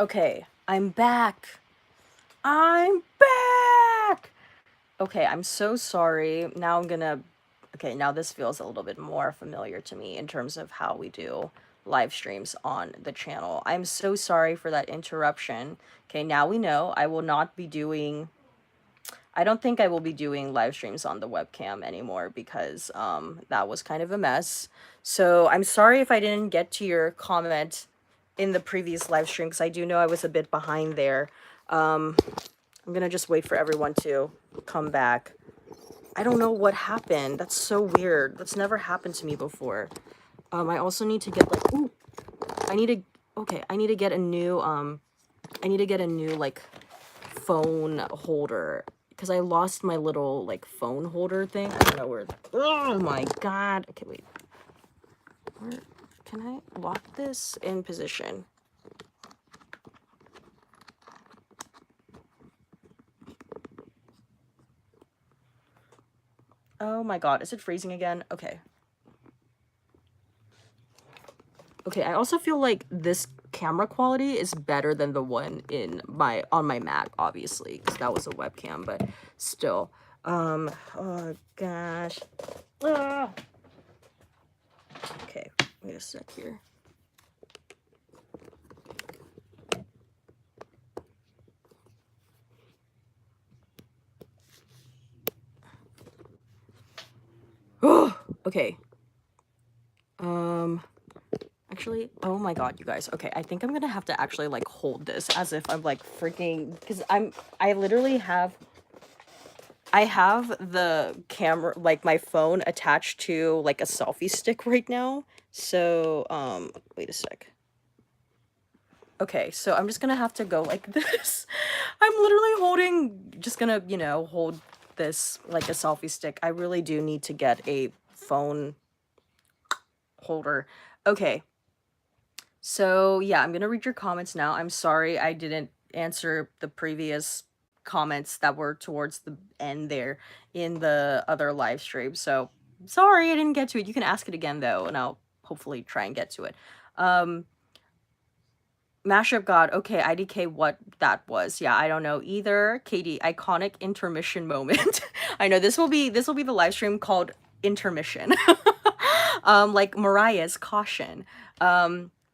Okay, I'm back. I'm back! Okay, I'm so sorry. Now I'm gonna... Okay, now this feels a little bit more familiar to me in terms of how we do live streams on the channel. I'm so sorry for that interruption. Okay, now we know I will not be doing... I don't think I will be doing live streams on the webcam anymore because that was kind of a mess. So I'm sorry if I didn't get to your comment in the previous live stream because I do know I was a bit behind there. I'm gonna just wait for everyone to come back. I don't know what happened. That's so weird. That's never happened to me before. I also need to get like... Ooh, I need to... Okay, I need to get a new, like, phone holder. Because I lost my little, like, phone holder thing. I don't know where... Oh my god. Okay, wait. Where... Can I lock this in position? Oh my god, is it freezing again? Okay. Okay, I also feel like this camera quality is better than the one on my Mac, obviously, because that was a webcam, but still. Oh gosh. Ah. Okay, wait a sec here. Oh, okay. Actually, oh my god, you guys. Okay, I think I'm gonna have to actually, like, hold this as if I'm, like, freaking... Because I literally have... I have the camera, like, my phone attached to, like, a selfie stick right now. So, wait a sec. Okay, so I'm just gonna have to go like this. I'm literally just gonna, you know, hold this like a selfie stick. I really do need to get a phone holder. Okay. So, yeah, I'm gonna read your comments now. I'm sorry I didn't answer the previous comments that were towards the end there in the other live stream. So, sorry I didn't get to it. You can ask it again, though, and I'll hopefully try and get to it. Mashup God, okay, IDK what that was. Yeah, I don't know either. Katie, iconic intermission moment. I know this will be the live stream called intermission. Like Mariah's caution.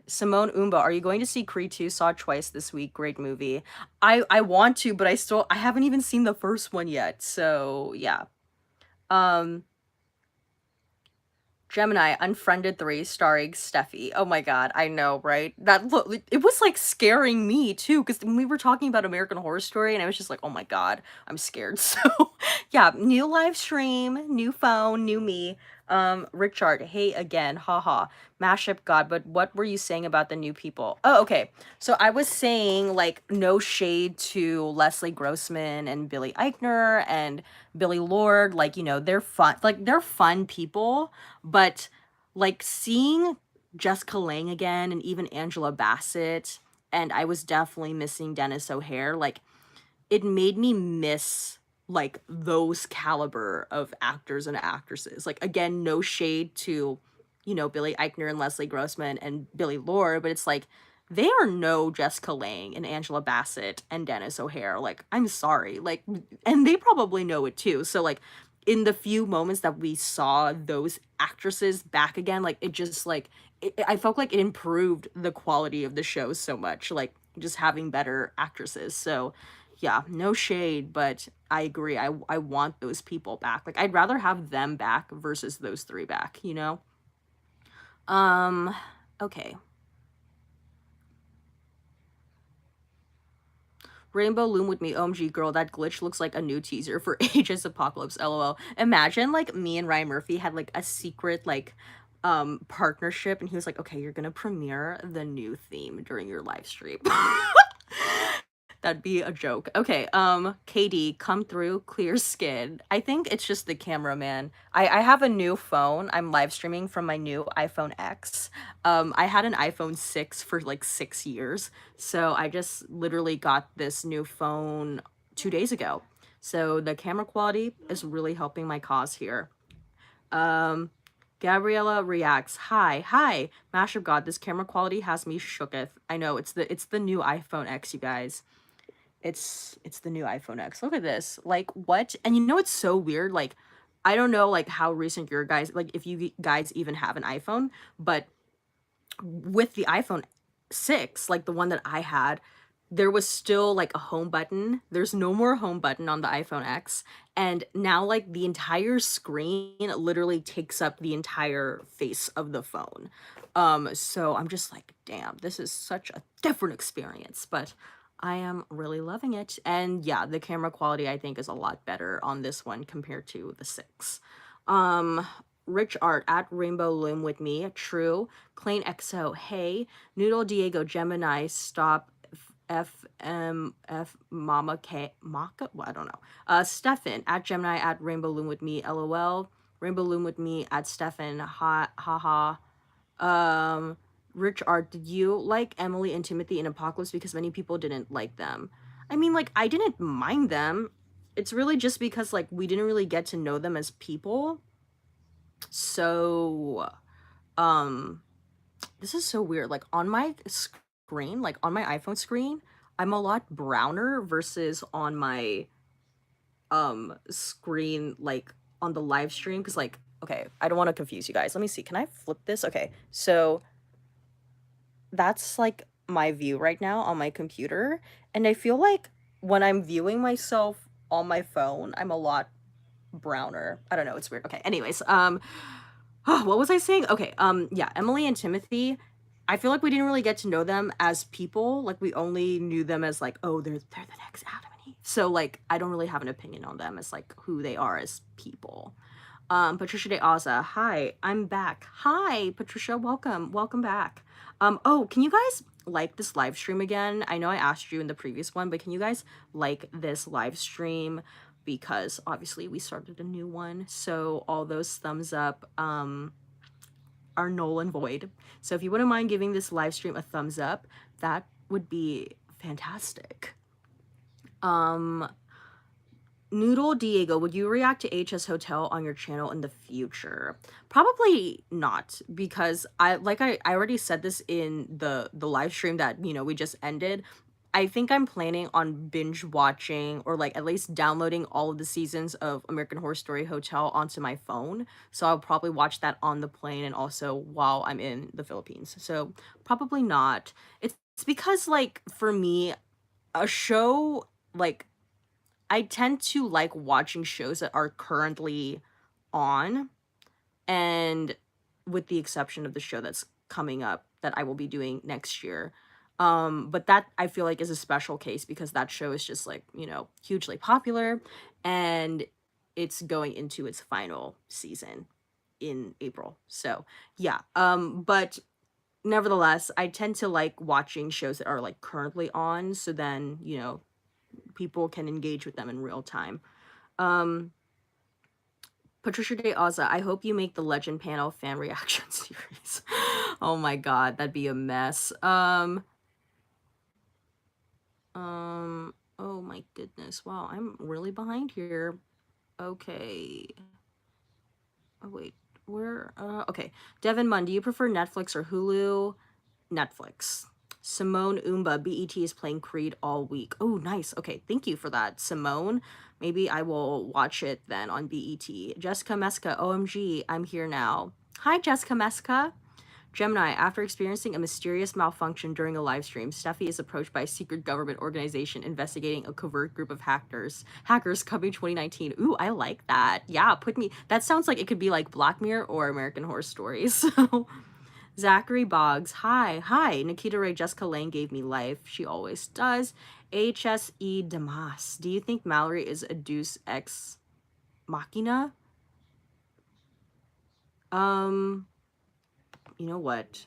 Simone Umba, are you going to see Creed 2? Saw it twice this week. Great movie. I want to, but I haven't even seen the first one yet. So, yeah. Gemini, Unfriended 3, starring Steffi. Oh my god, I know, right? That look, it was like scaring me too, because when we were talking about American Horror Story, and I was just like, oh my god, I'm scared. So, yeah, new live stream, new phone, new me. Richard, hey again, haha. Mashup God, but what were you saying about the new people? Oh, okay. So I was saying, like, no shade to Leslie Grossman and Billy Eichner and Billy Lord, like, you know, they're fun people, but like seeing Jessica Lange again and even Angela Bassett, and I was definitely missing Dennis O'Hare, like it made me miss like those caliber of actors and actresses. Like, again, no shade to, you know, Billy Eichner and Leslie Grossman and Billy Lord, but it's like they are no Jessica Lange and Angela Bassett and Dennis O'Hare. Like, I'm sorry. Like, and they probably know it too. So like in the few moments that we saw those actresses back again, like it just like I felt like it improved the quality of the show so much, like just having better actresses. So yeah, no shade, but I agree. I want those people back. Like, I'd rather have them back versus those three back, you know? Okay. Rainbow Loom with me, OMG girl, that glitch looks like a new teaser for Aegis Apocalypse, LOL. Imagine, like, me and Ryan Murphy had, like, a secret, like, partnership, and he was like, okay, you're gonna premiere the new theme during your live stream. That'd be a joke. Okay, Katie, come through, clear skin. I think it's just the cameraman. I have a new phone. I'm live streaming from my new iPhone X. I had an iPhone 6 for like 6 years, so I just literally got this new phone 2 days ago. So the camera quality is really helping my cause here. Gabriella reacts. Hi. Mashup God, this camera quality has me shooketh. I know it's the new iPhone X, you guys. It's the new iPhone X. Look at this. Like what? And you know it's so weird. Like I don't know like how recent your guys like if you guys even have an iPhone, but with the iPhone 6, like the one that I had, there was still like a home button. There's no more home button on the iPhone X. And now like the entire screen literally takes up the entire face of the phone. So I'm just like, damn, this is such a different experience, but I am really loving it. And yeah, the camera quality I think is a lot better on this one compared to the 6. Um Rich Art at Rainbow Loom with me. True. Plain XO. Hey. Noodle Diego Gemini. Stop. FMF Mama K Maka. Well, I don't know. Stefan at Gemini at Rainbow Loom with me. LOL. Rainbow Loom with me at Stefan. Ha ha ha. Rich Art. Did you like Emily and Timothy in Apocalypse because many people didn't like them? I mean, like I didn't mind them. It's really just because like we didn't really get to know them as people. So um this is so weird. Like on my screen, like on my iPhone screen, I'm a lot browner versus on my screen like on the live stream because like okay, I don't want to confuse you guys. Let me see. Can I flip this? Okay. So that's like my view right now on my computer, and I feel like when I'm viewing myself on my phone, I'm a lot browner. I don't know, it's weird. Okay, anyways, what was I saying? Okay, yeah, Emily and Timothy, I feel like we didn't really get to know them as people. Like we only knew them as like, oh, they're the next Adam and Eve. So like I don't really have an opinion on them as like who they are as people. Patricia de Aza, hi, I'm back. Hi, Patricia, welcome back. Oh, can you guys like this live stream again? I know I asked you in the previous one, but can you guys like this live stream? Because obviously we started a new one, so all those thumbs up are null and void. So if you wouldn't mind giving this live stream a thumbs up, that would be fantastic. Noodle Diego, would you react to HS Hotel on your channel in the future? Probably not, because I already said this in the live stream that, you know, we just ended. I think I'm planning on binge watching or like at least downloading all of the seasons of American Horror Story Hotel onto my phone. So I'll probably watch that on the plane and also while I'm in the Philippines. So probably not. It's because like for me, a show like I tend to like watching shows that are currently on, and with the exception of the show that's coming up that I will be doing next year. But that I feel like is a special case because that show is just like, you know, hugely popular and it's going into its final season in April. So, yeah. But nevertheless, I tend to like watching shows that are like currently on so then, you know, people can engage with them in real time. Um, Patricia de Aza, I hope you make the Legend Panel fan reaction series. Oh my god, that'd be a mess. Oh my goodness. Wow, I'm really behind here. Okay. Oh wait, where, okay. Devin Munn, do you prefer Netflix or Hulu? Netflix. Simone Umba, BET is playing Creed all week. Oh, nice. Okay, thank you for that, Simone. Maybe I will watch it then on BET. Jessica Meska, OMG, I'm here now. Hi, Jessica Meska. Gemini, after experiencing a mysterious malfunction during a live stream, Steffi is approached by a secret government organization investigating a covert group of hackers coming 2019. Ooh, I like that. Yeah, that sounds like it could be like Black Mirror or American Horror Stories. So Zachary Boggs, hi. Nikita Ray, Jessica Lange gave me life. She always does. HSE Damas, do you think Mallory is a Deus Ex Machina? You know what?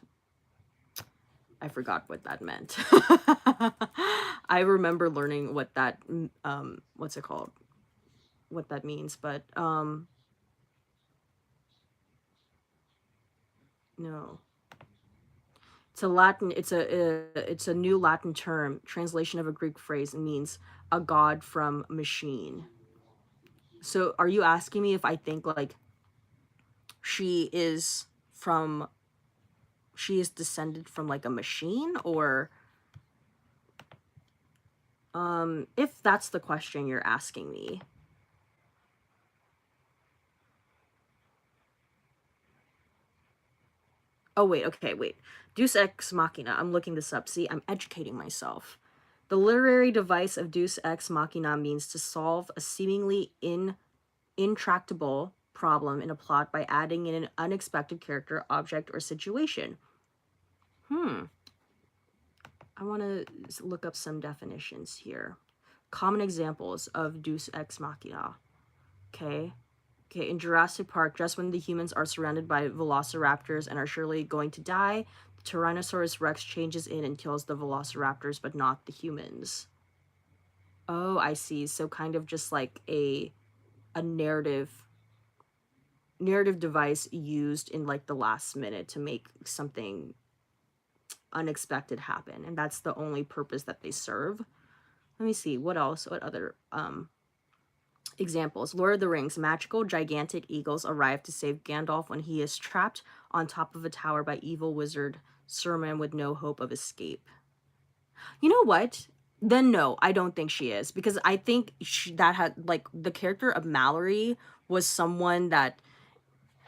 I forgot what that meant. I remember learning what that, what's it called? What that means, but, no. It's a new Latin term, translation of a Greek phrase. It means a god from machine. So are you asking me if I think like she is from, she is descended from like a machine, or if that's the question you're asking me. Oh wait, okay, wait. Deus Ex Machina. I'm looking this up. See, I'm educating myself. The literary device of Deus Ex Machina means to solve a seemingly intractable problem in a plot by adding in an unexpected character, object, or situation. I want to look up some definitions here. Common examples of Deus Ex Machina. Okay. Okay, in Jurassic Park, just when the humans are surrounded by velociraptors and are surely going to die, the Tyrannosaurus Rex changes in and kills the velociraptors, but not the humans. Oh, I see. So kind of just like a narrative device used in like the last minute to make something unexpected happen, and that's the only purpose that they serve. Let me see what else, what other examples. Lord of the Rings, magical gigantic eagles arrive to save Gandalf when he is trapped on top of a tower by evil wizard Saruman with no hope of escape. You know what? Then no, I don't think she is, because I think that had like the character of Mallory was someone that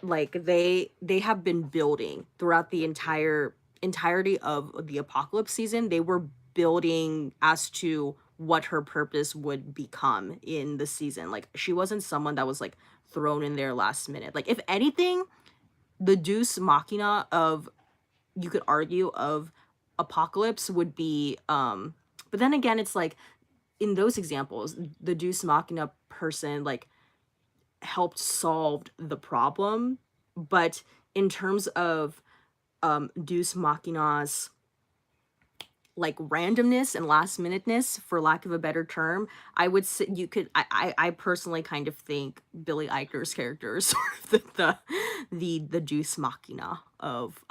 like they have been building throughout the entirety of the apocalypse season. They were building as to what her purpose would become in the season. Like she wasn't someone that was like thrown in there last minute. Like if anything, the Deus Machina of, you could argue, of apocalypse would be but then again, it's like in those examples the Deus Machina person like helped solve the problem, but in terms of Deus Machina's like randomness and last minuteness, for lack of a better term, I would say you could, I personally kind of think Billy Eichner's character is sort of the Deus Machina of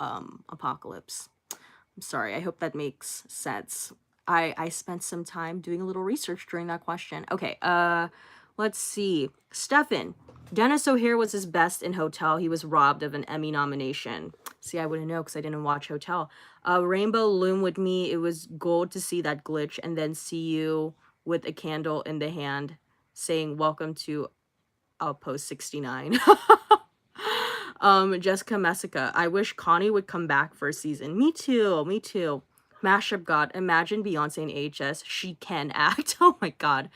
Apocalypse. I'm sorry, I hope that makes sense. I spent some time doing a little research during that question. Okay, let's see. Stefan. Dennis O'Hare was his best in Hotel. He was robbed of an Emmy nomination. See, I wouldn't know because I didn't watch Hotel. Rainbow Loom with me. It was gold to see that glitch and then see you with a candle in the hand saying, welcome to Outpost 69. Jessica Messica. I wish Connie would come back for a season. Me too. Me too. Mashup God. Imagine Beyonce in AHS. She can act. Oh my god.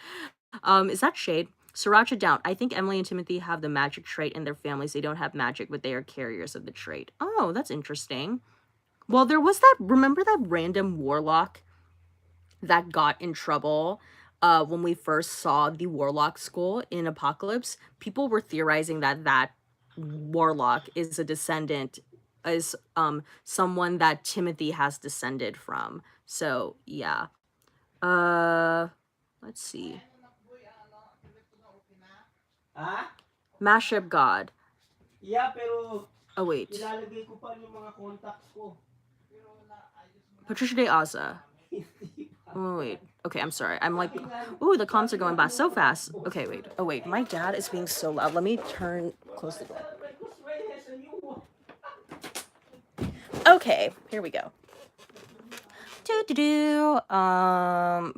Is that shade? Sriracha down. I think Emily and Timothy have the magic trait in their families. They don't have magic, but they are carriers of the trait. Oh, that's interesting. Well, there was that, remember that random warlock that got in trouble when we first saw the warlock school in Apocalypse? People were theorizing that that warlock is a descendant, is someone that Timothy has descended from. So yeah. Let's see. Mashup God. Yeah, pero Oh wait. ilalagay ko pa yung mga contacts ko. Patricia de Aza. Oh wait. Okay, I'm sorry. I'm like, ooh, the comms are going by so fast. Okay, wait. Oh wait, my dad is being so loud. Let me close the door. Okay, here we go.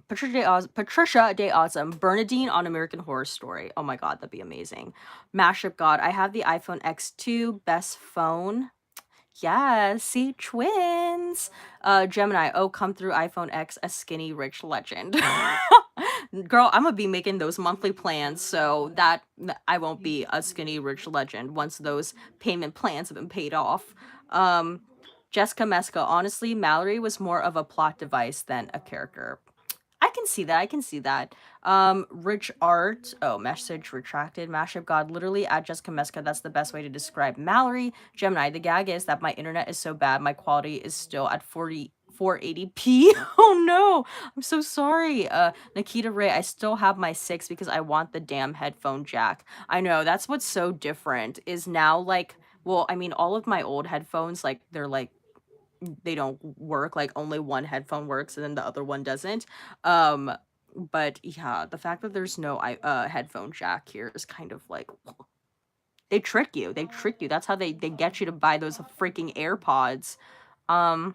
Patricia Day Awesome. Bernadine on American Horror Story. Oh my god, that'd be amazing. Mashup God. I have the iPhone X2, best phone. Yes, see, twins. Gemini. Oh, come through iPhone X, a skinny rich legend. Girl, I'm gonna be making those monthly plans, so that I won't be a skinny rich legend once those payment plans have been paid off. Jessica Mesca. Honestly, Mallory was more of a plot device than a character. I can see that. I can see that. Rich Art. Oh, message retracted. Mashup God. Literally at Jessica Mesca. That's the best way to describe Mallory. Gemini. The gag is that my internet is so bad. My quality is still at 480p. Oh no. I'm so sorry. Nikita Ray. I still have my 6 because I want the damn headphone jack. I know. That's what's so different is now like, well, I mean, all of my old headphones, like, they're like, they don't work, like only one headphone works and then the other one doesn't. But yeah, the fact that there's no headphone jack here is kind of like They trick you. They trick you. That's how they get you to buy those freaking AirPods. Um,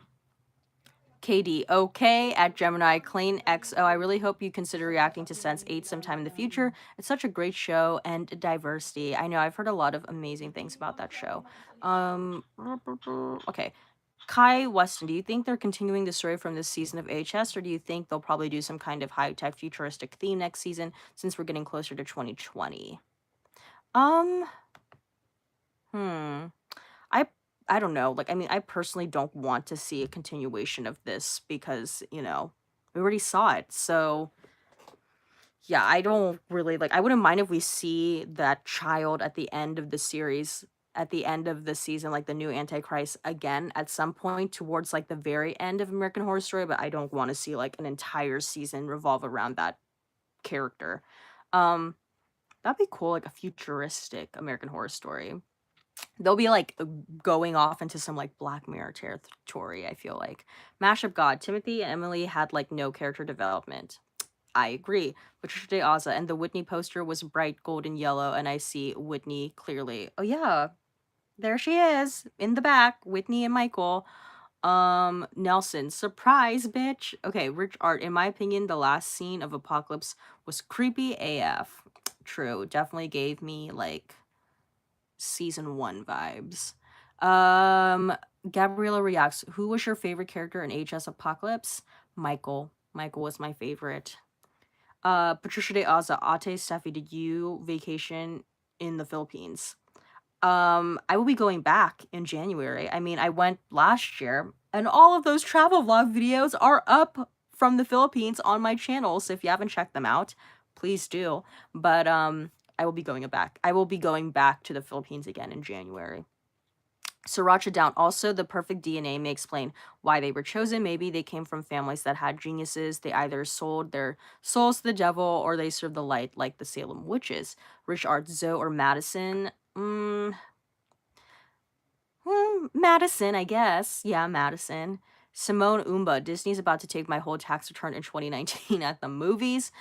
KD, okay, at Gemini, Clean XO. I really hope you consider reacting to Sense 8 sometime in the future. It's such a great show and diversity. I know I've heard a lot of amazing things about that show. Okay. Kai Weston, do you think they're continuing the story from this season of AHS, or do you think they'll probably do some kind of high-tech futuristic theme next season since we're getting closer to 2020? Um, hmm. I I don't know. Like, I mean, I personally don't want to see a continuation of this because, we already saw it. So, yeah, I don't really like I wouldn't mind if we see that child at the end of the series, at the end of the season, like the new Antichrist again at some point towards like the very end of American Horror Story, but I don't want to see like an entire season revolve around that character. Um, that'd be cool, like a futuristic American Horror Story. They'll be like going off into some like Black Mirror territory, I feel like. Mashup God, Timothy and Emily had like no character development. I agree. Patricia de Aza and the Whitney poster was bright golden yellow, and I see Whitney clearly. Oh yeah, there she is in the back, Whitney and Michael. Nelson, surprise, bitch. Okay, Rich Art. In my opinion, the last scene of Apocalypse was creepy AF. True, definitely gave me like season 1 vibes. Um, Gabriella reacts. Who was your favorite character in HS Apocalypse? Michael. Michael was my favorite. Patricia de Aza, Ate, Steffi, did you vacation in the Philippines? I will be going back in January. I mean, I went last year, and all of those travel vlog videos are up from the Philippines on my channel. So if you haven't checked them out, please do. But I will be going back. I will be going back to the Philippines again in January. Sriracha down. Also, the perfect DNA may explain why they were chosen. Maybe they came from families that had geniuses. They either sold their souls to the devil or they served the light, like the Salem witches. Rich Art, Zoe, or Madison. Madison, I guess. Yeah, Madison. Simone Umba. Disney's about to take my whole tax return in 2019 at the movies.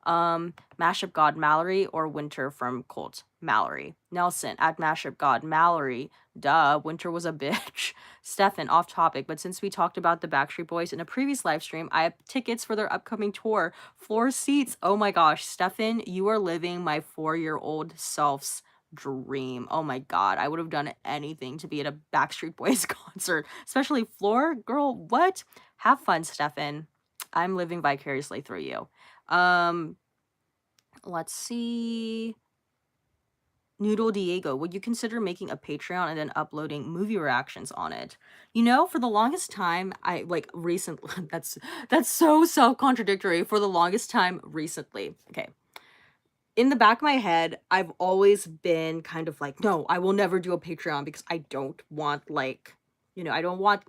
Mashup God Mallory or Winter from Colt. Mallory. Nelson at Mashup God Mallory. Duh, Winter was a bitch. Stefan, off topic, but since we talked about the Backstreet Boys in a previous live stream, I have tickets for their upcoming tour. Floor seats. Oh my gosh, Stefan, you are living my 4-year-old self's dream. Oh my god, I would have done anything to be at a Backstreet Boys concert, especially floor. Girl, what? Have fun, Stefan. I'm living vicariously through you. Let's see. Noodle Diego, would you consider making a Patreon and then uploading movie reactions on it? For the longest time, I like recently that's so self-contradictory. For the longest time recently. Okay, in the back of my head, I've always been kind of like, no, I will never do a Patreon because I don't want like, I don't want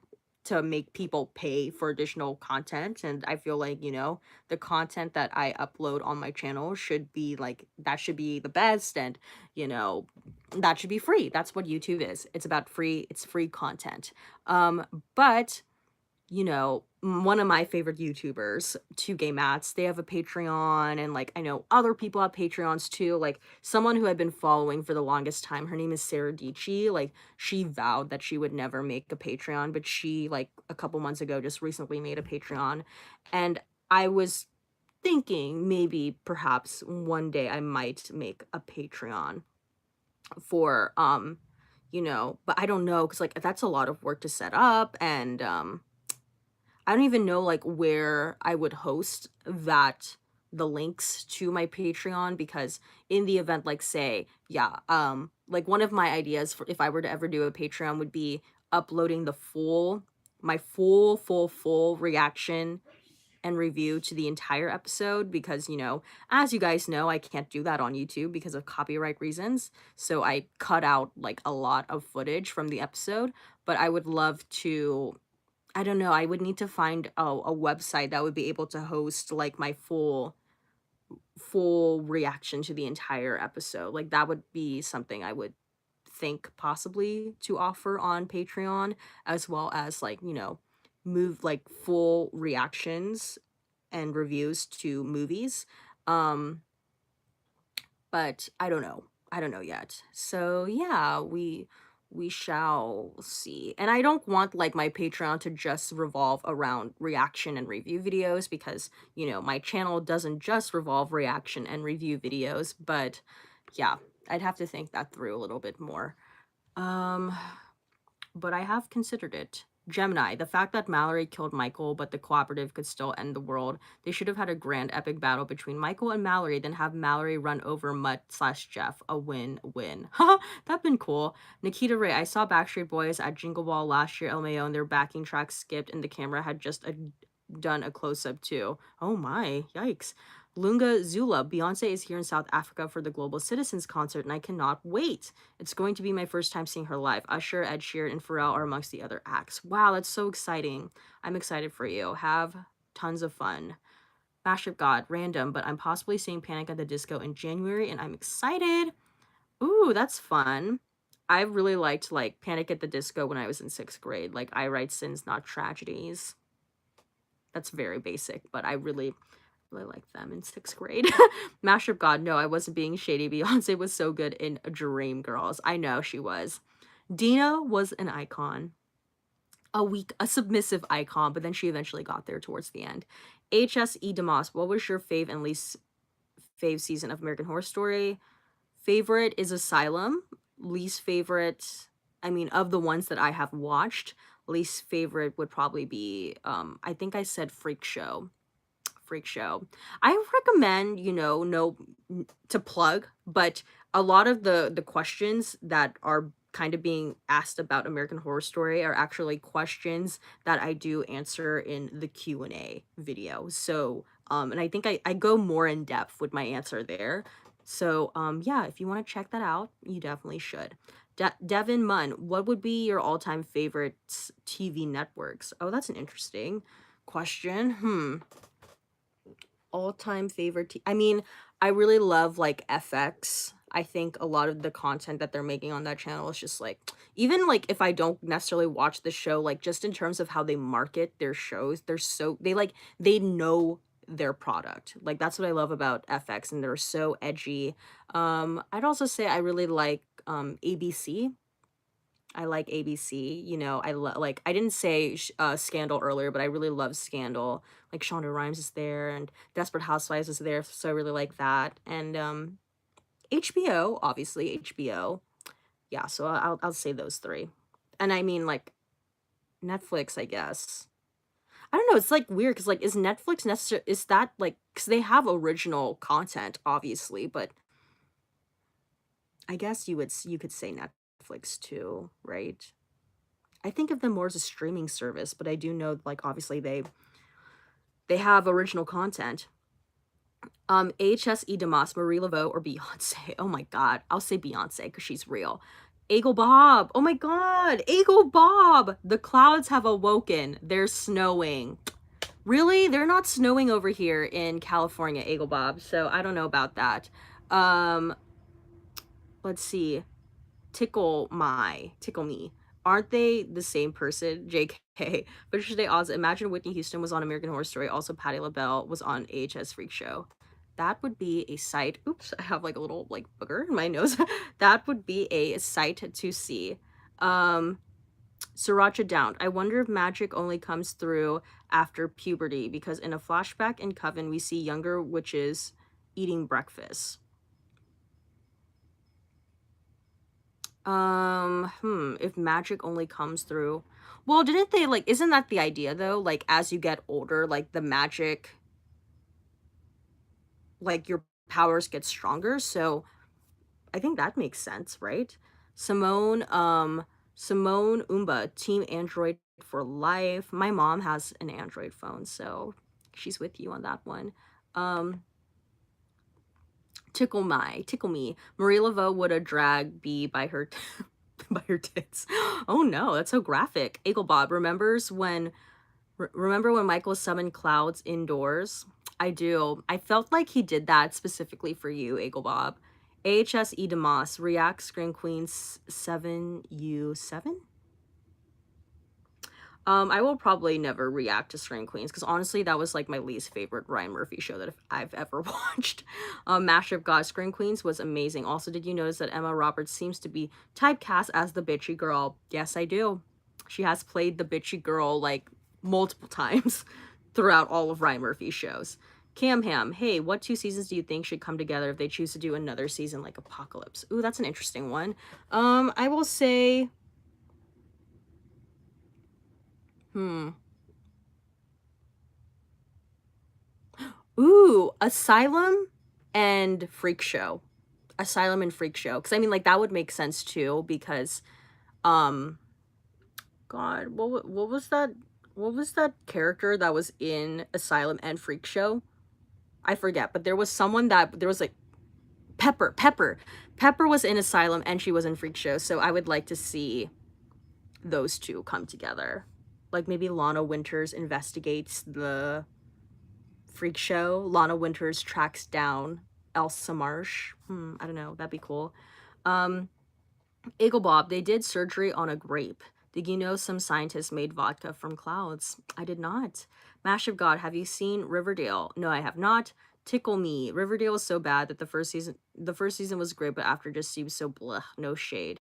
to make people pay for additional content. And I feel like, the content that I upload on my channel should be like, that should be the best. And, that should be free. That's what YouTube is. It's about it's free content. But one of my favorite YouTubers, 2Gay Mats, they have a Patreon, and like I know other people have Patreons too. Like someone who I've been following for the longest time, her name is Sarah Dici. Like she vowed that she would never make a Patreon, but she like a couple months ago just recently made a Patreon. And I was thinking maybe perhaps one day I might make a Patreon for but I don't know because like that's a lot of work to set up, and I don't even know like where I would host the links to my Patreon, because in the event, like say, yeah, like one of my ideas for if I were to ever do a Patreon would be uploading my full reaction and review to the entire episode, because as you guys know, I can't do that on YouTube because of copyright reasons. So I cut out like a lot of footage from the episode, but I would love to, I don't know, I would need to find a website that would be able to host like my full reaction to the entire episode. Like that would be something I would think possibly to offer on Patreon, as well as like, move like full reactions and reviews to movies. But I don't know. I don't know yet. So yeah, we shall see. And I don't want like my Patreon to just revolve around reaction and review videos because, my channel doesn't just revolve reaction and review videos, but yeah, I'd have to think that through a little bit more. Um but I have considered it. Gemini, the fact that Mallory killed Michael, but the cooperative could still end the world. They should have had a grand epic battle between Michael and Mallory, then have Mallory run over Mutt/Jeff. A win-win. Haha, that'd been cool. Nikita Ray, I saw Backstreet Boys at Jingle Ball last year, LMAO, and their backing track skipped, and the camera had just done a close-up too. Oh my, yikes. Lunga Zula, Beyonce is here in South Africa for the Global Citizens concert, and I cannot wait. It's going to be my first time seeing her live. Usher, Ed Sheeran, and Pharrell are amongst the other acts. Wow, that's so exciting. I'm excited for you. Have tons of fun. Mashup God, random, but I'm possibly seeing Panic at the Disco in January, and I'm excited. Ooh, that's fun. I really liked, like, Panic at the Disco when I was in 6th grade. Like, I write sins, not tragedies. That's very basic, but I really liked them in 6th grade. Mashup God, no, I wasn't being shady. Beyonce was so good in Dream Girls. I know she was. Dina was an icon. A submissive icon, but then she eventually got there towards the end. HSE DeMoss, what was your fave and least fave season of American Horror Story? Favorite is Asylum. Least favorite, I mean, of the ones that I have watched, least favorite would probably be, I think I said Freak Show. Freak Show. I recommend, no to plug, but a lot of the questions that are kind of being asked about American Horror Story are actually questions that I do answer in the Q&A video. So, and I think I go more in depth with my answer there. So, yeah, if you want to check that out, you definitely should. Devin Munn, what would be your all-time favorite TV networks? Oh, that's an interesting question. All-time favorite I mean, I really love, like, FX. I think a lot of the content that they're making on that channel is just, like even, like, if I don't necessarily watch the show, like, just in terms of how they market their shows, they know their product. Like, that's what I love about FX, and they're so edgy. I'd also say I really like, ABC. I like ABC, like, I didn't say Scandal earlier, but I really love Scandal. Like, Shonda Rhimes is there, and Desperate Housewives is there, so I really like that. And, HBO, obviously, HBO. Yeah, so I'll say those 3. And I mean, like, Netflix, I guess. I don't know, it's, like, weird because like, is Netflix necessar is that, like, because they have original content, obviously, but I guess you could say Netflix too, right? I think of them more as a streaming service, but I do know, like, obviously they have original content. HSE Demas, Marie Laveau, or Beyonce. Oh my god. I'll say Beyonce because she's real. Eagle Bob. Oh my god. Eagle Bob. The clouds have awoken. They're snowing. Really? They're not snowing over here in California, Eagle Bob. So I don't know about that. Um, let's see. Tickle Me. Aren't they the same person? JK. But today, Oz, imagine Whitney Houston was on American Horror Story. Also, Patti LaBelle was on AHS Freak Show. That would be a sight. Oops, I have like a little like booger in my nose. That would be a sight to see. Sriracha Down. I wonder if magic only comes through after puberty because in a flashback in Coven, we see younger witches eating breakfast. If magic only comes through. Well, didn't they like isn't that the idea though? Like as you get older, like the magic like your powers get stronger. So I think that makes sense, right? Simone Umba, Team Android for life. My mom has an Android phone, so she's with you on that one. Tickle Me. Marie Laveau would a drag be by her by her tits. Oh no, that's so graphic. Eagle Bob remember when Michael summoned clouds indoors? I do. I felt like he did that specifically for you, Eagle Bob. AHS E DeMoss, React Scream Queens 7U7? I will probably never react to Scream Queens because honestly, that was like my least favorite Ryan Murphy show that I've ever watched. Mash of God Scream Queens was amazing. Also, did you notice that Emma Roberts seems to be typecast as the bitchy girl? Yes, I do. She has played the bitchy girl like multiple times throughout all of Ryan Murphy's shows. Cam Ham, hey, what two seasons do you think should come together if they choose to do another season like Apocalypse? Ooh, that's an interesting one. I will say, hmm. Ooh, Asylum and Freak Show. Asylum and Freak Show. Because I mean, like, that would make sense too, because, um, God, what was that? What was that character that was in Asylum and Freak Show? I forget, but there was someone that, there was like, Pepper was in Asylum and she was in Freak Show, so I would like to see those two come together. Like, maybe Lana Winters investigates the Freak Show. Lana Winters tracks down Elsa Marsh. I don't know. That'd be cool. Um, Eagle Bob, they did surgery on a grape. Did you know some scientists made vodka from clouds? I did not. Mash of God, have you seen Riverdale? No, I have not. Tickle Me. Riverdale was so bad that the first season was great, but after just seems so blah. No shade.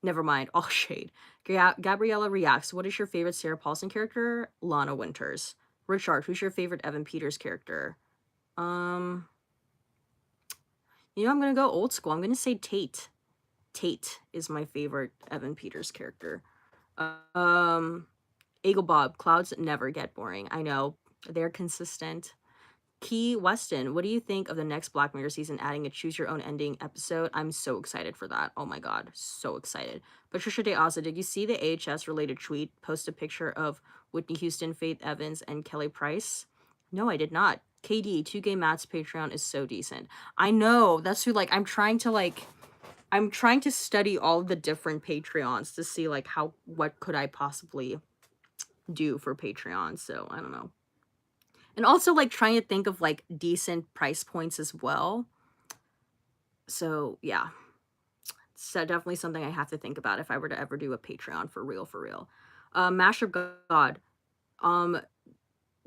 Never mind. All shade. Gabriella reacts. What is your favorite Sarah Paulson character? Lana Winters. Richard, who's your favorite Evan Peters character? Um, I'm gonna go old school. I'm gonna say Tate. Tate is my favorite Evan Peters character. Um, Eagle Bob, clouds never get boring. I know. They're consistent. Key Weston, what do you think of the next Black Mirror season adding a choose your own ending episode? I'm so excited for that. Oh my god, so excited. Patricia De Asa, did you see the AHS related tweet post a picture of Whitney Houston, Faith Evans, and Kelly Price? No, I did not. KD, 2Gay Matt's Patreon is so decent. I know. That's who I'm trying to study all the different Patreons to see like what could I possibly do for Patreon. So I don't know. And also like trying to think of like decent price points as well. So yeah, it's definitely something I have to think about if I were to ever do a Patreon for real, for real. Mash of God. Um,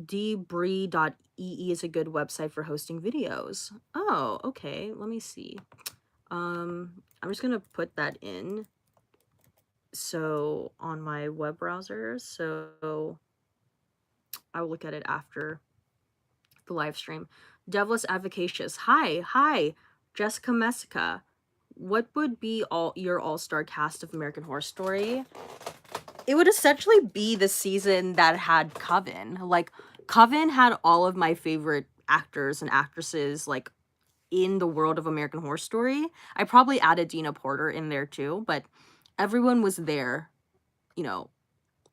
dbree.ee is a good website for hosting videos. Oh, okay. Let me see. I'm just gonna put that in. So on my web browser, so I will look at it after the live stream. Devless Advocacious. Hi, Jessica Messica. What would be your all-star cast of American Horror Story? It would essentially be the season that had Coven. Like, Coven had all of my favorite actors and actresses, like, in the world of American Horror Story. I probably added Dina Porter in there too, but everyone was there, you know,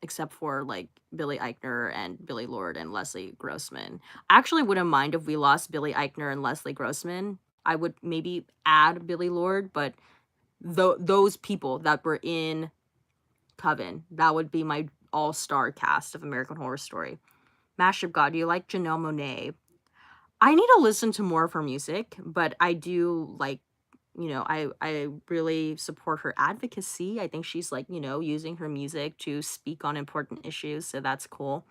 except for like Billy Eichner and Billy Lord and Leslie Grossman. I actually wouldn't mind if we lost Billy Eichner and Leslie Grossman. I would maybe add Billy Lord, but those people that were in Coven, that would be my all-star cast of American Horror Story. Mash of God, do you like Janelle Monáe? I need to listen to more of her music, but I do like, I really support her advocacy. I think she's like, using her music to speak on important issues, so that's cool.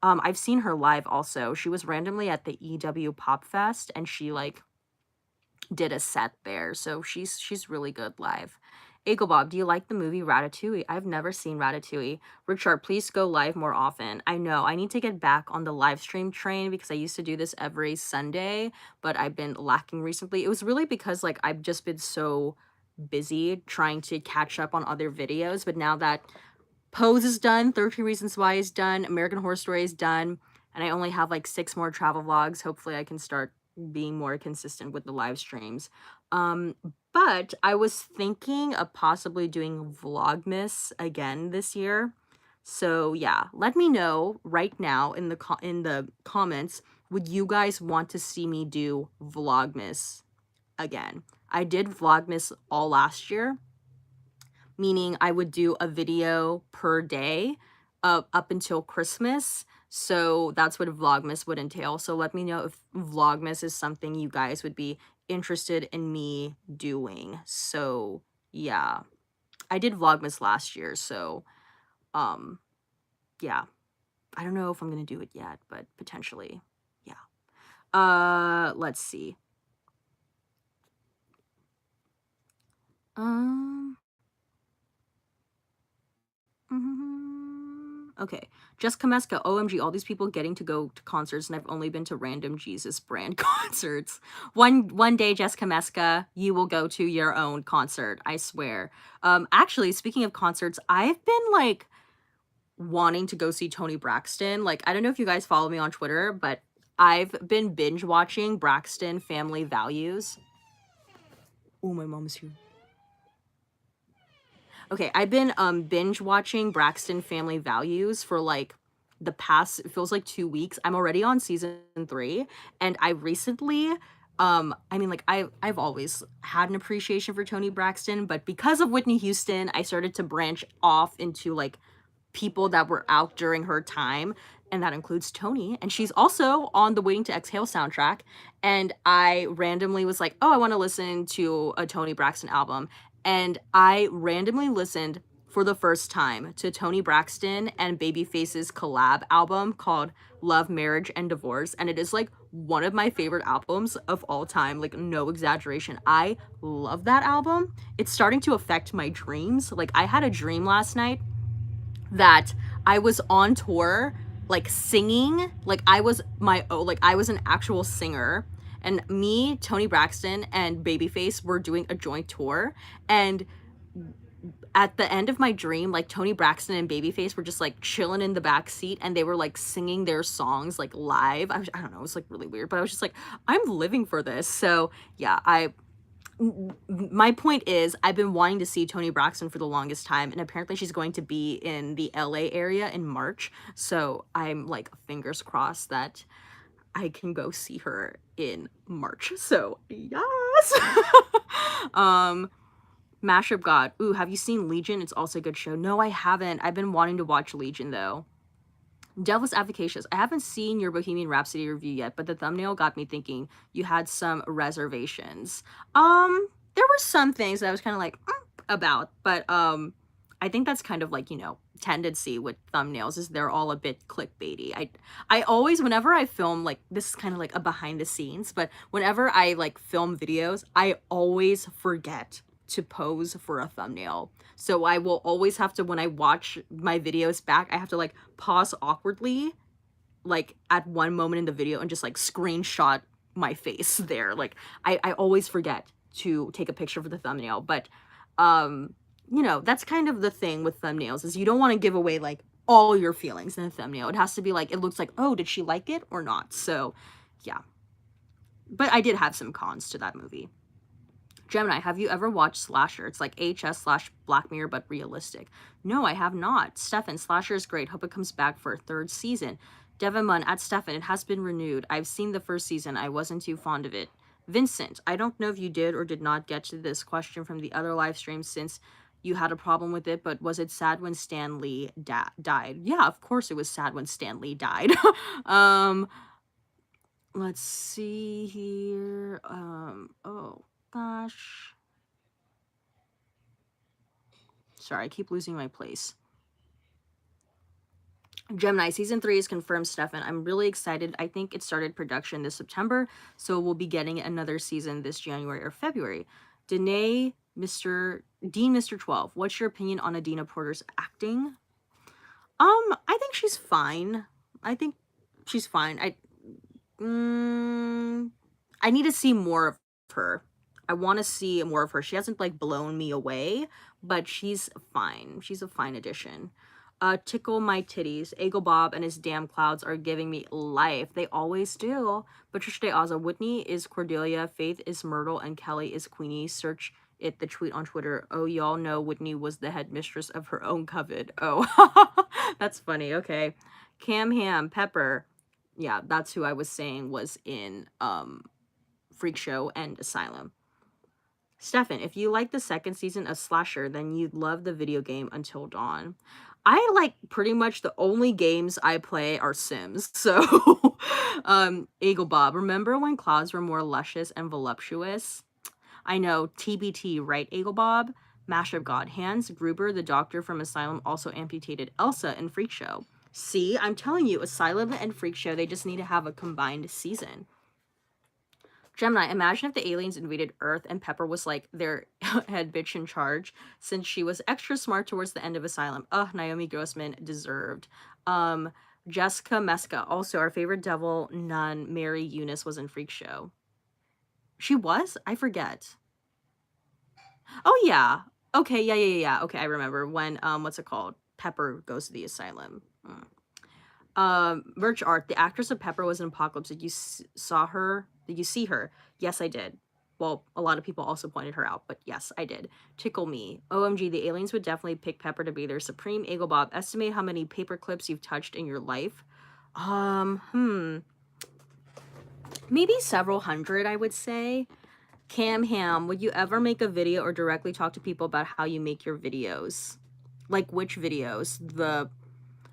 I've seen her live also. She was randomly at the EW Pop Fest and she like did a set there. So she's really good live. Eagle Bob, do you like the movie Ratatouille? I've never seen Ratatouille. Richard, please go live more often. I know, I need to get back on the live stream train because I used to do this every Sunday, but I've been lacking recently. It was really because like I've just been so busy trying to catch up on other videos, but now that Pose is done, 13 Reasons Why is done, American Horror Story is done, and I only have like 6 more travel vlogs. Hopefully I can start being more consistent with the live streams. Um, but I was thinking of possibly doing Vlogmas again this year. So yeah, let me know right now in the comments, would you guys want to see me do Vlogmas again? I did Vlogmas all last year, meaning I would do a video per day up until Christmas. So that's what Vlogmas would entail. So let me know if Vlogmas is something you guys would be interested in me doing. So yeah, I did Vlogmas last year. So yeah, I don't know if I'm gonna do it yet, but potentially, yeah. Let's see. Um, okay. Jessica Meska, OMG, all these people getting to go to concerts, and I've only been to random Jesus brand concerts. One day, Jessica Meska, you will go to your own concert, I swear. Actually, speaking of concerts, I've been like wanting to go see Tony Braxton. Like, I don't know if you guys follow me on Twitter, but I've been binge watching Braxton Family Values. Oh, my mom is here. Okay, I've been binge watching Braxton Family Values for like the past, it feels like 2 weeks. I'm already on season 3, and I recently I mean, like, I've always had an appreciation for Tony Braxton, but because of Whitney Houston, I started to branch off into like people that were out during her time, and that includes Tony, and she's also on the Waiting to Exhale soundtrack. And I randomly was like, oh, I want to listen to a Tony Braxton album, and I randomly listened for the first time to Tony Braxton and Babyface's collab album called Love, Marriage, and Divorce, and it is like one of my favorite albums of all time, like no exaggeration. I love that album. It's starting to affect my dreams. Like, I had a dream last night that I was on tour, like singing, like I was an actual singer, and me, Tony Braxton, and Babyface were doing a joint tour, and at the end of my dream, like Tony Braxton and Babyface were just like chilling in the back seat, and they were like singing their songs like live. I don't know, it was like really weird, but I was just like, I'm living for this. So yeah, my point is, I've been wanting to see Tony Braxton for the longest time, and apparently she's going to be in the LA area in March. So I'm like, fingers crossed that I can go see her in March. So yes. Mashup God. Ooh, have you seen Legion? It's also a good show. No, I haven't. I've been wanting to watch Legion though. Devil's Advocacious. I haven't seen your Bohemian Rhapsody review yet, but the thumbnail got me thinking you had some reservations. There were some things that I was kind of like about, but I think that's kind of like, you know, tendency with thumbnails is they're all a bit clickbaity. I always, whenever I film, like, this is kind of like a behind the scenes, but whenever I like film videos, I always forget to pose for a thumbnail. So I will always have to, when I watch my videos back, I have to like pause awkwardly, like at one moment in the video, and just like screenshot my face there. Like, I always forget to take a picture for the thumbnail. But you know, that's kind of the thing with thumbnails, is you don't want to give away like all your feelings in a thumbnail. It has to be like, it looks like, oh, did she like it or not? So yeah. But I did have some cons to that movie. Gemini, have you ever watched Slasher? It's like HS slash Black Mirror, but realistic. No, I have not. Stefan, Slasher is great. Hope it comes back for a 3rd season. Devin Munn, at Stefan, it has been renewed. I've seen the 1st season. I wasn't too fond of it. Vincent, I don't know if you did or did not get to this question from the other live stream since you had a problem with it, but was it sad when Stan Lee died? Yeah, of course it was sad when Stan Lee died. Let's see here. Oh gosh. Sorry, I keep losing my place. Gemini, season 3 is confirmed, Stefan. I'm really excited. I think it started production this September, so we'll be getting another season this January or February. Danae, Mr. 12. What's your opinion on Adina Porter's acting? I think she's fine. I think she's fine. I need to see more of her. I want to see more of her. She hasn't like blown me away, but she's fine. She's a fine addition. Tickle my titties. Eagle Bob and his damn clouds are giving me life. They always do. Patricia De Aza. Whitney is Cordelia. Faith is Myrtle. And Kelly is Queenie. Search it, the tweet on Twitter. Oh, y'all know Whitney was the head mistress of her own coven. Oh, that's funny. Okay. Cam Ham. Pepper. Yeah, that's who I was saying was in Freak Show and Asylum. Stefan, if you like the 2nd season of Slasher, then you'd love the video game Until Dawn. I like pretty much the only games I play are Sims. So, Eagle Bob, remember when clouds were more luscious and voluptuous? I know, TBT, right, Eagle Bob? Mashup God, Hans Gruber, the doctor from Asylum, also amputated Elsa in Freak Show. See, I'm telling you, Asylum and Freak Show, they just need to have a combined season. Gemini, imagine if the aliens invaded Earth and Pepper was like their head bitch in charge, since she was extra smart towards the end of Asylum. Ugh, Naomi Grossman deserved. Um, Jessica Meska, also our favorite devil nun, Mary Eunice, was in Freak Show. She was? I forget. Oh yeah. Okay, yeah. Okay, I remember when what's it called? Pepper goes to the asylum. Merch art. The actress of Pepper was in Apocalypse. Did you saw her? Did you see her? Yes, I did. Well, a lot of people also pointed her out, but yes, I did. Tickle me. OMG, the aliens would definitely pick Pepper to be their supreme. Eagle Bob, estimate how many paper clips you've touched in your life. Maybe several hundred, I would say. Cam Ham, would you ever make a video or directly talk to people about how you make your videos? Like which videos? The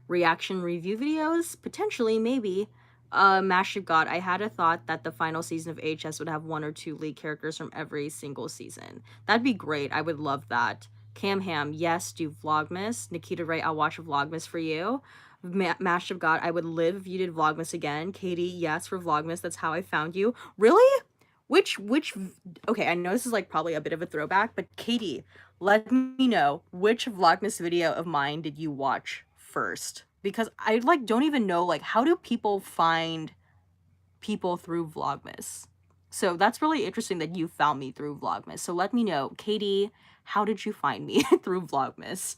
reaction review videos? Potentially, maybe. Mash of God, I had a thought that the final season of HS would have one or two lead characters from every single season. That'd be great. I would love that. Cam Ham, yes, do Vlogmas. Nikita Ray, I'll watch a Vlogmas for you. Mash of God, I would live if you did Vlogmas again. Katie, yes, for Vlogmas. That's how I found you. Really? Which, okay, I know this is like probably a bit of a throwback, but Katie, let me know which Vlogmas video of mine did you watch first? Because I like don't even know like how do people find people through Vlogmas? So that's really interesting that you found me through Vlogmas. So let me know, Katie, how did you find me through Vlogmas?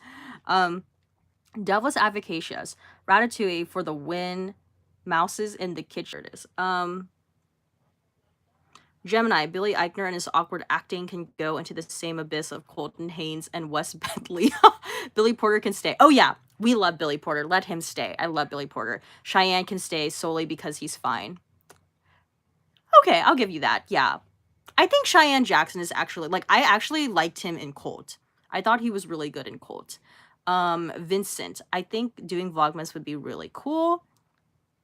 Devil's Avocacious, Ratatouille for the win, Mouses in the kitchen. Gemini, Billy Eichner and his awkward acting can go into the same abyss of Colton Haynes and Wes Bentley. Billy Porter can stay. Oh yeah, we love Billy Porter. Let him stay. I love Billy Porter. Cheyenne can stay solely because he's fine. Okay, I'll give you that. Yeah. I think Cheyenne Jackson is actually, like, I actually liked him in Colt. I thought he was really good in Colt. Vincent, I think doing Vlogmas would be really cool.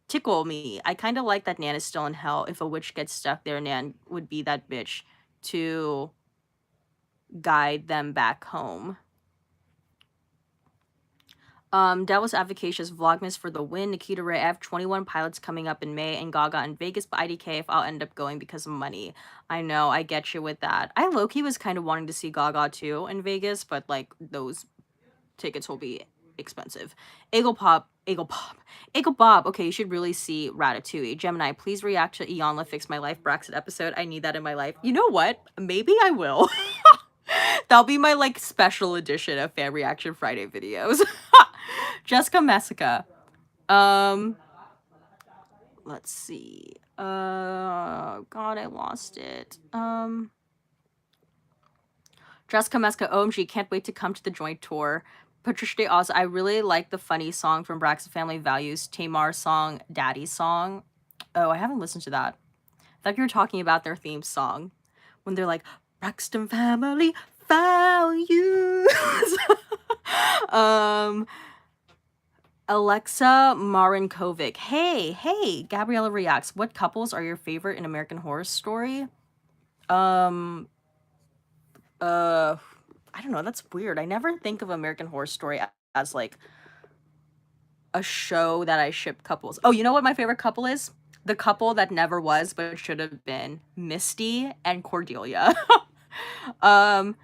Tickle me. I kind of like that Nan is still in hell. If a witch gets stuck there, Nan would be that bitch to guide them back home. Devil's Avocacious, Vlogmas for the win. Nikita Ray, I have 21 pilots coming up in May and Gaga in Vegas, but IDK if I'll end up going because of money. I know, I get you with that. I low-key was kind of wanting to see Gaga too in Vegas, but like those tickets will be expensive. Eagle Bob. Okay, you should really see Ratatouille. Gemini, please react to Iyanla Fix My Life Braxton episode. I need that in my life. You know what? Maybe I will. That'll be my like special edition of Fan Reaction Friday videos. Jessica Messica. Let's see. God, I lost it. Jessica Messica, OMG, can't wait to come to the joint tour. Patricia Day Oz, I really like the funny song from Braxton Family Values, Tamar's song, Daddy's song. Oh, I haven't listened to that. I thought you were talking about their theme song. When they're like, Braxton Family Values. Alexa Marinkovic. Hey, Gabriella reacts. What couples are your favorite in American Horror Story? I don't know, that's weird. I never think of American Horror Story as like a show that I ship couples. Oh, you know what my favorite couple is? The couple that never was but should have been. Misty and Cordelia. Devil's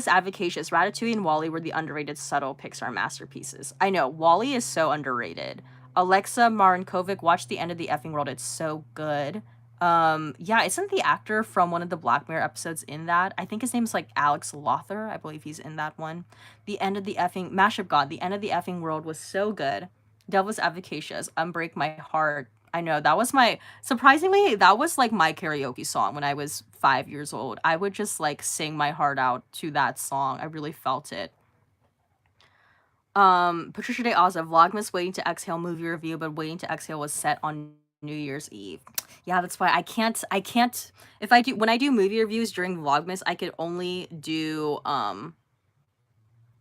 Avocacious, Ratatouille and WALL-E were the underrated subtle Pixar masterpieces. I know, WALL-E is so underrated. Alexa Marinkovic, watch The End of the Effing World. It's so good. Yeah, isn't the actor from one of the Black Mirror episodes in that? I think his name is like Alex Lothar. I believe he's in that one. The End of the Effing Mashup God. The End of the Effing World was so good. Devil's Avocacious, Unbreak My Heart. I know, that was my, surprisingly, that was like my karaoke song when I was 5 years old. I would just like sing my heart out to that song. I really felt it. Patricia Day Oza, Vlogmas Waiting to Exhale movie review, but Waiting to Exhale was set on New Year's Eve. Yeah, that's why I can't, when I do movie reviews during Vlogmas, I could only do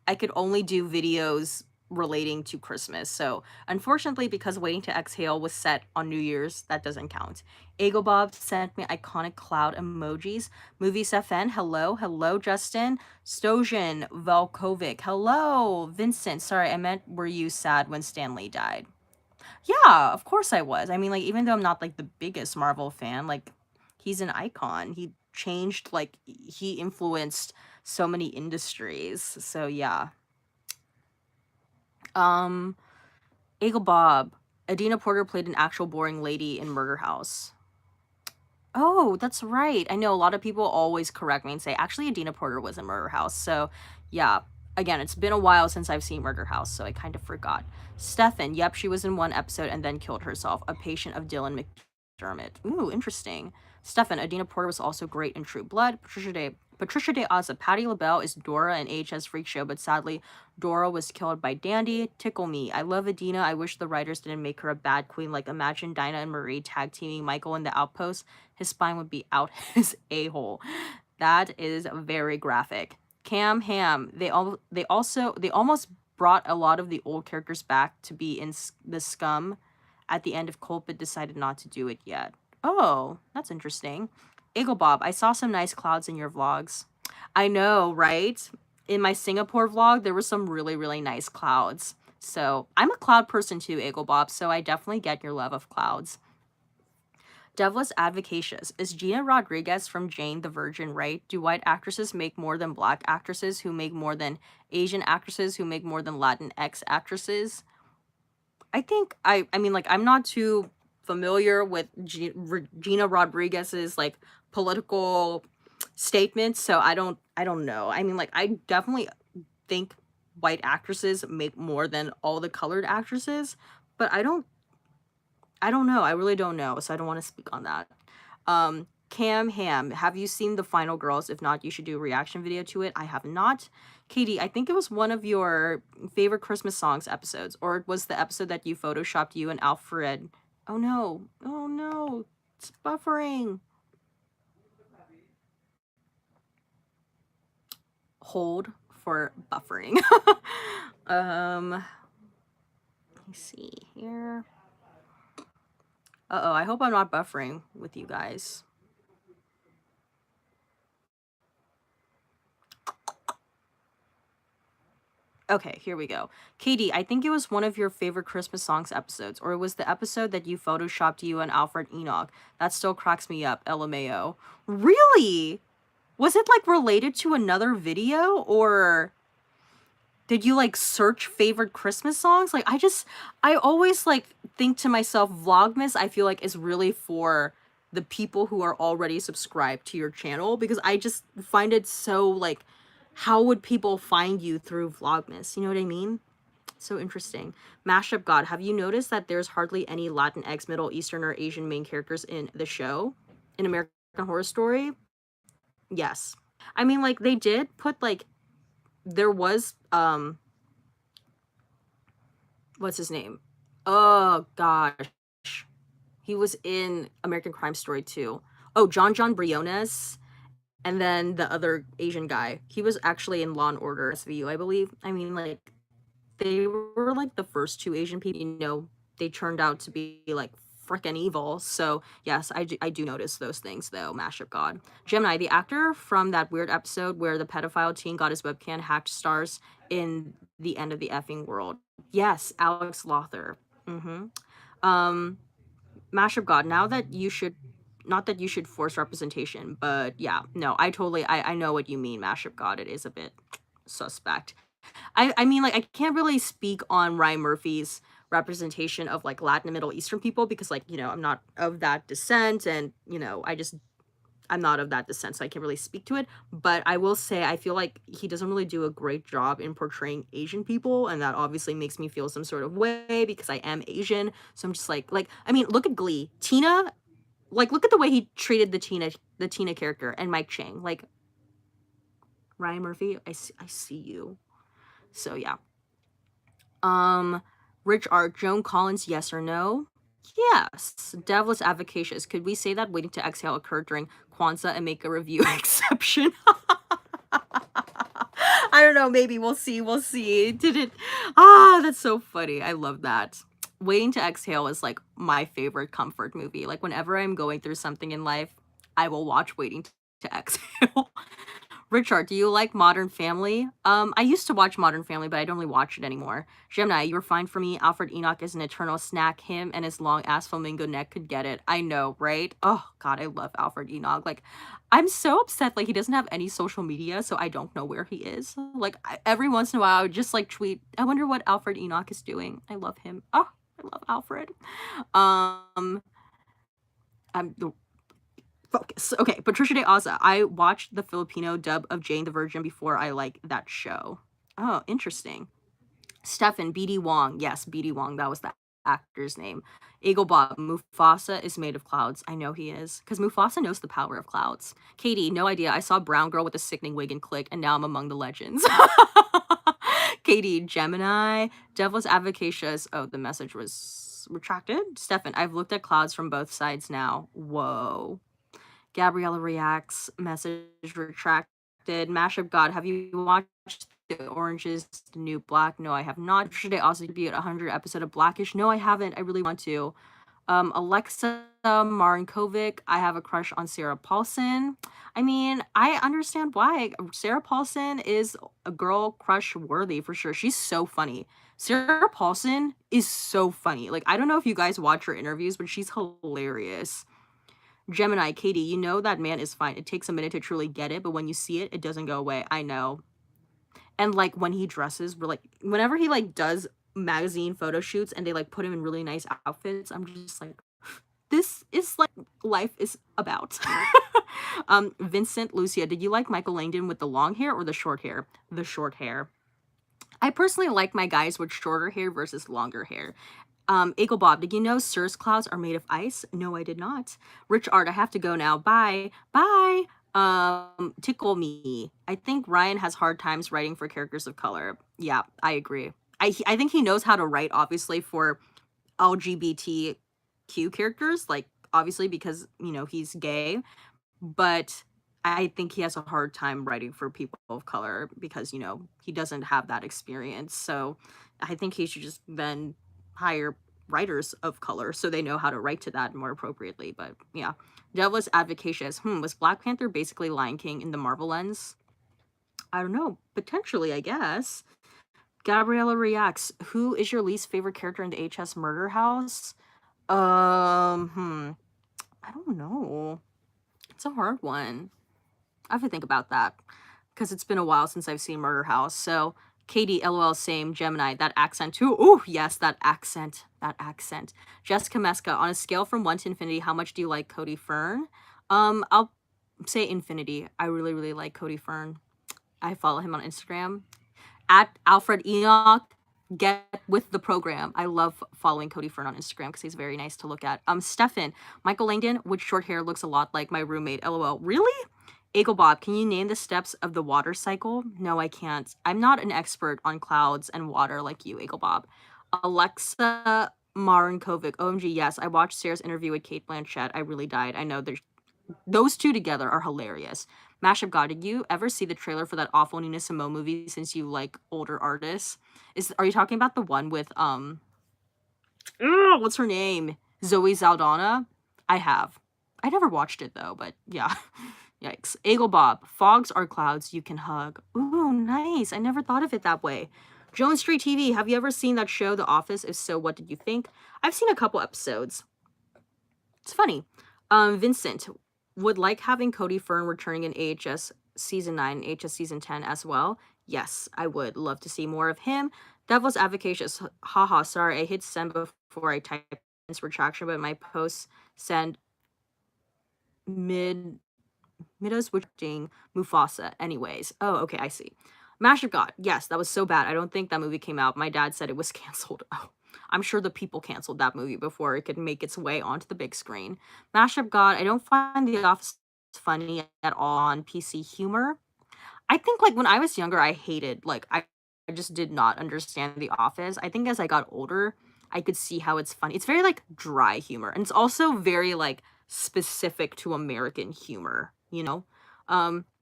videos relating to Christmas. So unfortunately, because Waiting to Exhale was set on New Year's, that doesn't count. Ego Bob sent me iconic cloud emojis. Movie FN, hello. Hello, Justin. Stojan Velkovic, hello. Vincent, sorry, I meant were you sad when Stanley died? Yeah, of course I was. I mean, like, even though I'm not like the biggest Marvel fan, like, he's an icon. He changed, like, he influenced so many industries. So yeah. Um, Eagle Bob. Adina Porter played an actual boring lady in Murder House. Oh, that's right. I know a lot of people always correct me and say, actually, Adina Porter was in Murder House. So, yeah. Again, it's been a while since I've seen Murder House, so I kind of forgot. Stefan, yep, she was in one episode and then killed herself. A patient of Dylan McDermott. Ooh, interesting. Stefan, Adina Porter was also great in True Blood. Patricia De Asa, Patti LaBelle is Dora in AHS Freak Show, but sadly, Dora was killed by Dandy. Tickle me. I love Adina. I wish the writers didn't make her a bad queen. Like, imagine Dinah and Marie tag teaming Michael in the Outpost. His spine would be out his a-hole. That is very graphic. Cam Ham. They almost brought a lot of the old characters back to be in the Scum at the end of Cult, but decided not to do it yet. Oh, that's interesting. Eagle Bob, I saw some nice clouds in your vlogs. I know, right? In my Singapore vlog, there were some really, really nice clouds. So I'm a cloud person too, Eagle Bob, so I definitely get your love of clouds. Devless Advocacious. Is Gina Rodriguez from Jane the Virgin right? Do white actresses make more than black actresses who make more than Asian actresses who make more than Latinx actresses? I think I mean, like, I'm not too familiar with Gina Rodriguez's like political statements, so I don't know. I mean, like, I definitely think white actresses make more than all the colored actresses, but I don't know. I really don't know, so I don't want to speak on that. Cam Ham, have you seen The Final Girls? If not, you should do a reaction video to it. I have not. Katie, I think it was one of your favorite Christmas songs episodes, or it was the episode that you photoshopped you and Alfred. Oh no. Oh no. It's buffering. Hold for buffering. Let me see here. Uh-oh, I hope I'm not buffering with you guys. Okay, here we go. Katie, I think it was one of your favorite Christmas songs episodes, or it was the episode that you photoshopped you and Alfred Enoch. That still cracks me up, LMAO. Really? Was it like related to another video, or did you like search favorite Christmas songs? Like, I always like think to myself, Vlogmas, I feel like is really for the people who are already subscribed to your channel, because I just find it so like, how would people find you through Vlogmas? You know what I mean? So interesting. Mashup God, have you noticed that there's hardly any Latinx, Middle Eastern, or Asian main characters in the show? In American Horror Story? Yes. I mean, like, they did put, like, there was, what's his name? Oh, gosh. He was in American Crime Story too. Oh, John Briones. And then the other Asian guy. He was actually in Law and Order SVU, I believe. I mean, like, they were like the first two Asian people, you know, they turned out to be like freaking evil. So yes, I do notice those things though. Mashup God. Gemini, the actor from that weird episode where the pedophile teen got his webcam hacked, stars in The End of the Effing World. Yes, Alex Lothar. Mashup God, now that you should, not that you should force representation, but yeah, no, I know what you mean, Mashup God. It is a bit suspect. I mean, like, I can't really speak on Ryan Murphy's representation of, like, Latin and Middle Eastern people because, like, you know, I'm not of that descent, and, you know, I'm not of that descent, so I can't really speak to it, but I will say I feel like he doesn't really do a great job in portraying Asian people, and that obviously makes me feel some sort of way because I am Asian, so I'm just like, I mean, look at Glee. Tina, like, look at the way he treated the Tina character, and Mike Chang. Like, Ryan Murphy, I see you. So yeah. Rich Art, Joan Collins, yes or no? Yes. Devilish Advocacious. Could we say that Waiting to Exhale occurred during Kwanzaa and make a review exception? I don't know, maybe we'll see, we'll see. Didn't ah, that's so funny. I love that. Waiting to Exhale is like my favorite comfort movie. Like whenever I'm going through something in life, I will watch Waiting to Exhale. Richard, do you like Modern Family? I used to watch Modern Family, but I don't really watch it anymore. Gemini, you were fine for me. Alfred Enoch is an eternal snack. Him and his long ass flamingo neck could get it. I know, right? Oh God, I love Alfred Enoch. Like, I'm so upset. Like, he doesn't have any social media, so I don't know where he is. Like, every once in a while, I would just like tweet. I wonder what Alfred Enoch is doing. I love him. Oh, I love Alfred. I'm the focus. Okay, Patricia de Aza. I watched the Filipino dub of Jane the Virgin before I like that show. Oh, interesting. Stefan, BD Wong. Yes, BD Wong. That was the actor's name. Eagle Bob. Mufasa is made of clouds. I know he is. Because Mufasa knows the power of clouds. Katie, no idea. I saw Brown Girl with a sickening wig and click, and now I'm among the legends. Katie, Gemini. Devil's Advocacious. Oh, the message was retracted. Stefan, I've looked at clouds from both sides now. Whoa. Gabriella reacts, message retracted. Mashup God, have you watched The Orange is the New Black? No, I have not. Should I also be at 100 episode of Blackish? No, I haven't. I really want to. Alexa Marinkovic, I have a crush on Sarah Paulson. I mean, I understand why. Sarah Paulson is a girl crush worthy for sure. She's so funny. Sarah Paulson is so funny. Like, I don't know if you guys watch her interviews, but she's hilarious. Gemini, Katie, you know that man is fine. It takes a minute to truly get it, but when you see it, it doesn't go away. I know. And like when he dresses, we're like, whenever he like does magazine photo shoots and they like put him in really nice outfits, I'm just like, this is like life is about. Vincent, Lucia, did you like Michael Langdon with the long hair or the short hair? The short hair. I personally like my guys with shorter hair versus longer hair. Eagle Bob, did you know Cirrus clouds are made of ice? No, I did not. Rich Art, I have to go now. Bye. Bye. Tickle me. I think Ryan has hard times writing for characters of color. Yeah, I agree. I think he knows how to write, obviously, for LGBTQ characters, like, obviously, because, you know, he's gay. But I think he has a hard time writing for people of color because, you know, he doesn't have that experience. So I think he should just then hire writers of color so they know how to write to that more appropriately. But yeah, Devil's Advocacious. Was Black Panther basically Lion King in the Marvel lens? I don't know. Potentially, I guess. Gabriella reacts. Who is your least favorite character in the HS Murder House? I don't know. It's a hard one. I have to think about that because it's been a while since I've seen Murder House. So, Katie, LOL, same. Gemini, that accent too. Ooh, yes, that accent. That accent. Jessica Meska, on a scale from 1 to infinity, how much do you like Cody Fern? I'll say infinity. I really, really like Cody Fern. I follow him on Instagram. At Alfred Enoch, get with the program. I love following Cody Fern on Instagram because he's very nice to look at. Stefan, Michael Langdon with short hair looks a lot like my roommate. LOL. Really? Eagle Bob, can you name the steps of the water cycle? No, I can't. I'm not an expert on clouds and water like you, Eagle Bob. Alexa Marinkovic, OMG, yes. I watched Sarah's interview with Kate Blanchett. I really died. I know there's those two together are hilarious. Mashup God, did you ever see the trailer for that awful Nina Simone movie since you like older artists? Are you talking about the one with what's her name? Zoe Saldana? I have. I never watched it though, but yeah. Yikes. Eagle Bob, fogs are clouds you can hug. Ooh, nice. I never thought of it that way. Jones Street TV, have you ever seen that show, The Office? If so, what did you think? I've seen a couple episodes. It's funny. Vincent, would like having Cody Fern returning in AHS Season 9, AHS Season 10 as well. Yes, I would love to see more of him. Devil's Advocacious, haha, sorry, I hit send before I typed this retraction, but my posts send Midas switching Mufasa anyways. Oh, okay, I see. Mashup God, yes, that was so bad. I don't think that movie came out. My dad said it was canceled. Oh, I'm sure the people canceled that movie before it could make its way onto the big screen. Mashup God, I don't find The Office funny at all on PC humor. I think, like, when I was younger, I hated, like, I just did not understand The Office. I think as I got older, I could see how it's funny. It's very, like, dry humor. And it's also very, like, specific to American humor, you know?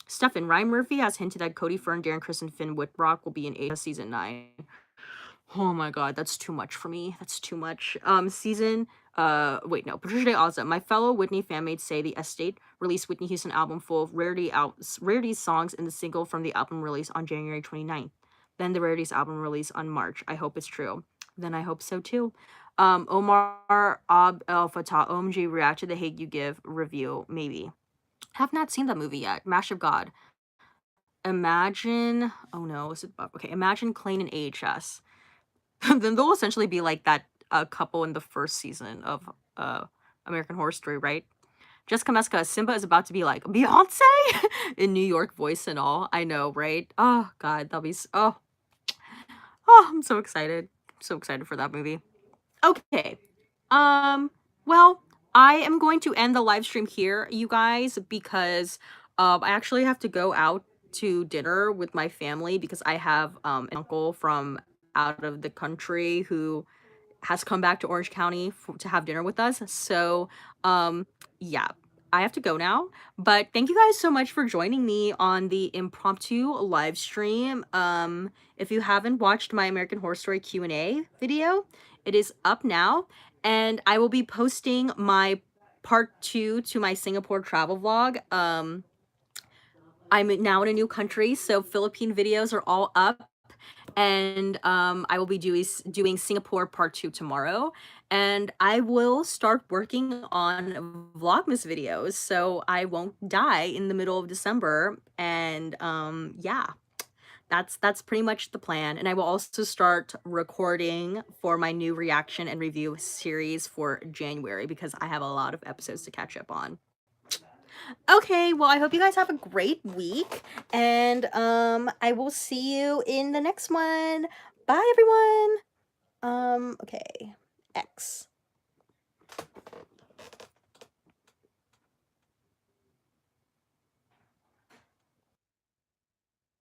Stefan, Ryan Murphy has hinted that Cody Fern, Darren Criss, and Finn Whitrock will be in season 9. Oh my god, that's too much for me. That's too much. Wait, no. Patricia Day Ozza. My fellow Whitney fanmates say the Estate released Whitney Houston album full of Rarities songs in the single from the album release on January 29th. Then the Rarities album release on March. I hope it's true. Then I hope so too. Omar Ab El Fatah OMG react to the Hate You Give review. Maybe. Have not seen that movie yet. Mash of God. Imagine. Oh no, is it? Okay, imagine Klain and AHS. Then they'll essentially be like that couple in the first season of American Horror Story, right? Jessica Meska, Simba is about to be like Beyonce in New York voice and all. I know, right? Oh god, that'll be I'm so excited. So excited for that movie. Okay. Well, I am going to end the live stream here, you guys, because I actually have to go out to dinner with my family because I have an uncle from out of the country who has come back to Orange County to have dinner with us. So, yeah, I have to go now. But thank you guys so much for joining me on the impromptu live stream. If you haven't watched my American Horror Story Q&A video, it is up now, and I will be posting my part 2 to my Singapore travel vlog. I'm now in a new country, so Philippine videos are all up, and I will be doing Singapore part 2 tomorrow, and I will start working on Vlogmas videos so I won't die in the middle of December. And yeah, that's pretty much the plan. And I will also start recording for my new reaction and review series for January because I have a lot of episodes to catch up on. Okay, well, I hope you guys have a great week, and I will see you in the next one. Bye, everyone. Okay, X.